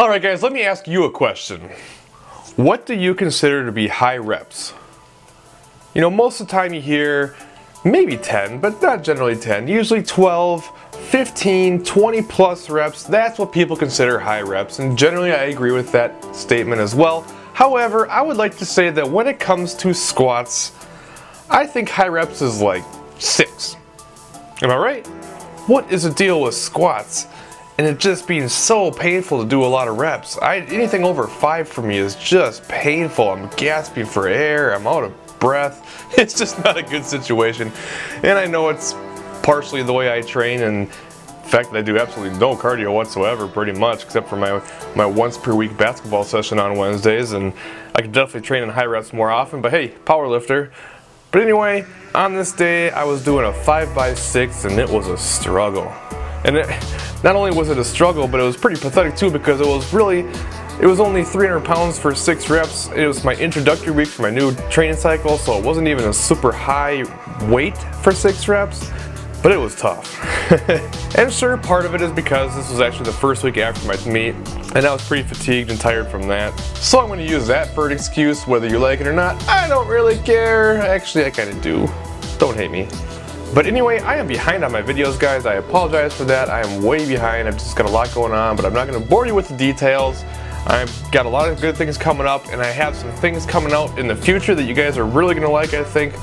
Alright guys, let me ask you a question. What do you consider to be high reps? You know, most of the time you hear maybe 10, but not generally 10. Usually 12, 15, 20 plus reps. That's what people consider high reps, and generally I agree with that statement as well. However, I would like to say that when it comes to squats, I think high reps is like 6. Am I right? What is the deal with squats and it just being so painful to do a lot of reps? Anything over 5 for me is just painful. I'm gasping for air, I'm out of breath. It's just not a good situation. And I know it's partially the way I train, and the fact that I do absolutely no cardio whatsoever pretty much, except for my once per week basketball session on Wednesdays, and I could definitely train in high reps more often, but hey, power lifter. But anyway, on this day I was doing a 5x6 and it was a struggle. And not only was it a struggle, but it was pretty pathetic too, because it was only 300 pounds for 6 reps. It was my introductory week for my new training cycle, so it wasn't even a super high weight for 6 reps, but it was tough. And sure, part of it is because this was actually the first week after my meet, and I was pretty fatigued and tired from that. So I'm going to use that for an excuse, whether you like it or not. I don't really care. Actually, I kind of do. Don't hate me. But anyway, I am behind on my videos, guys. I apologize for that. I am way behind. I've just got a lot going on, but I'm not going to bore you with the details. I've got a lot of good things coming up, and I have some things coming out in the future that you guys are really going to like, I think.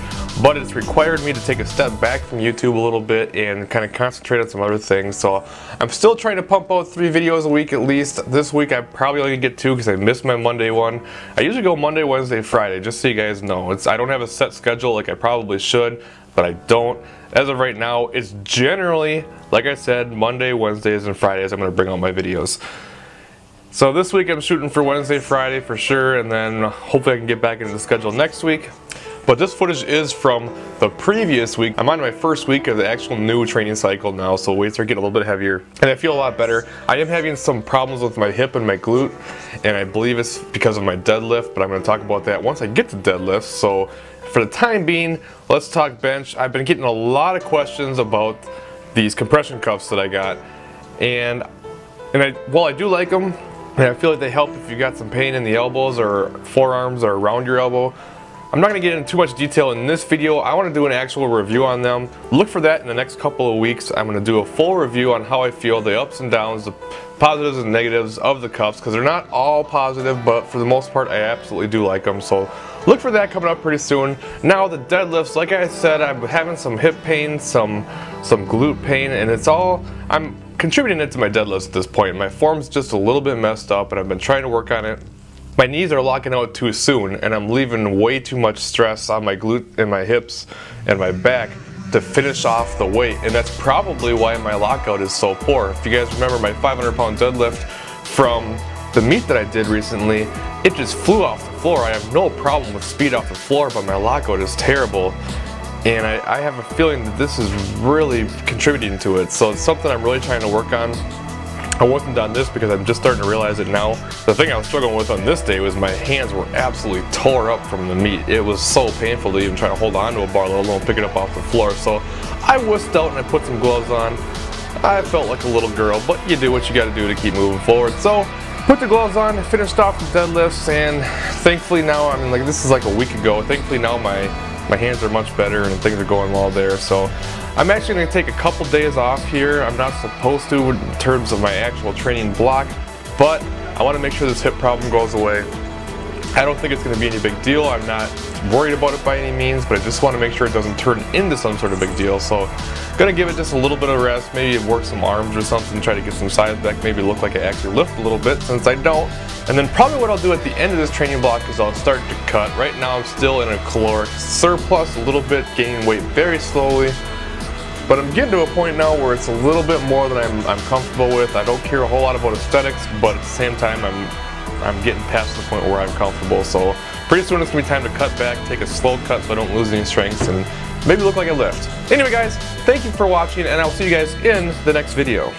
But it's required me to take a step back from YouTube a little bit and kind of concentrate on some other things. So I'm still trying to pump out 3 videos a week at least. This week I probably only get 2 because I missed my Monday one. I usually go Monday, Wednesday, Friday, just so you guys know. I don't have a set schedule like I probably should, but I don't. As of right now, it's generally, like I said, Monday, Wednesdays, and Fridays I'm going to bring out my videos. So this week I'm shooting for Wednesday, Friday for sure, and then hopefully I can get back into the schedule next week. But this footage is from the previous week. I'm on my first week of the actual new training cycle now, so weights are getting a little bit heavier, and I feel a lot better. I am having some problems with my hip and my glute, and I believe it's because of my deadlift, but I'm going to talk about that once I get to deadlifts. So for the time being, let's talk bench. I've been getting a lot of questions about these compression cuffs that I got, and while I do like them, and I feel like they help if you got some pain in the elbows or forearms or around your elbow, I'm not going to get into too much detail in this video. I want to do an actual review on them. Look for that in the next couple of weeks. I'm going to do a full review on how I feel, the ups and downs, the positives and negatives of the cuffs, because they're not all positive, but for the most part I absolutely do like them. So look for that coming up pretty soon. Now the deadlifts, like I said, I'm having some hip pain, some glute pain, and I'm contributing it to my deadlifts at this point. My form's just a little bit messed up, and I've been trying to work on it. My knees are locking out too soon, and I'm leaving way too much stress on my glute and my hips and my back to finish off the weight, and that's probably why my lockout is so poor. If you guys remember my 500-pound deadlift from the meet that I did recently, it just flew off the floor. I have no problem with speed off the floor, but my lockout is terrible, and I have a feeling that this is really contributing to it. So it's something I'm really trying to work on. I wasn't done this because I'm just starting to realize it now. The thing I was struggling with on this day was my hands were absolutely tore up from the meet. It was so painful to even try to hold on to a bar, let alone pick it up off the floor. So I wussed out and I put some gloves on. I felt like a little girl, but you do what you gotta do to keep moving forward. So put the gloves on, finished off the deadlifts, and thankfully now, I mean, like, this is like a week ago, thankfully now my hands are much better and things are going well there. So I'm actually going to take a couple days off here. I'm not supposed to in terms of my actual training block, but I want to make sure this hip problem goes away. I don't think it's going to be any big deal. I'm not worried about it by any means, but I just want to make sure it doesn't turn into some sort of big deal. So I'm going to give it just a little bit of rest, maybe work some arms or something, try to get some sides back, maybe look like I actually lift a little bit since I don't. And then probably what I'll do at the end of this training block is I'll start to cut. Right now I'm still in a caloric surplus, a little bit, gaining weight very slowly. But I'm getting to a point now where it's a little bit more than I'm comfortable with. I don't care a whole lot about aesthetics, but at the same time I'm getting past the point where I'm comfortable. So pretty soon it's going to be time to cut back, take a slow cut so I don't lose any strength, and maybe look like I lift. Anyway guys, thank you for watching, and I'll see you guys in the next video.